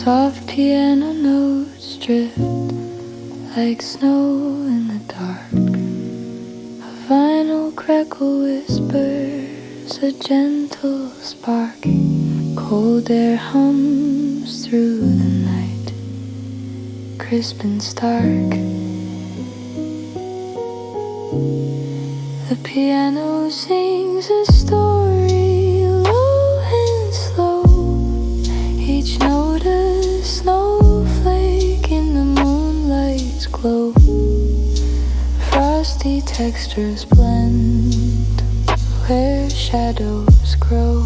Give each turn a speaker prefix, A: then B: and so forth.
A: Soft piano notes drift like snow in the dark. A vinyl crackle whispers a gentle spark. Cold air hums through the night, crisp and stark. The piano sings a story, low and slow. Each note a snowflake in the moonlight's glow. Frosty textures blend where shadows grow.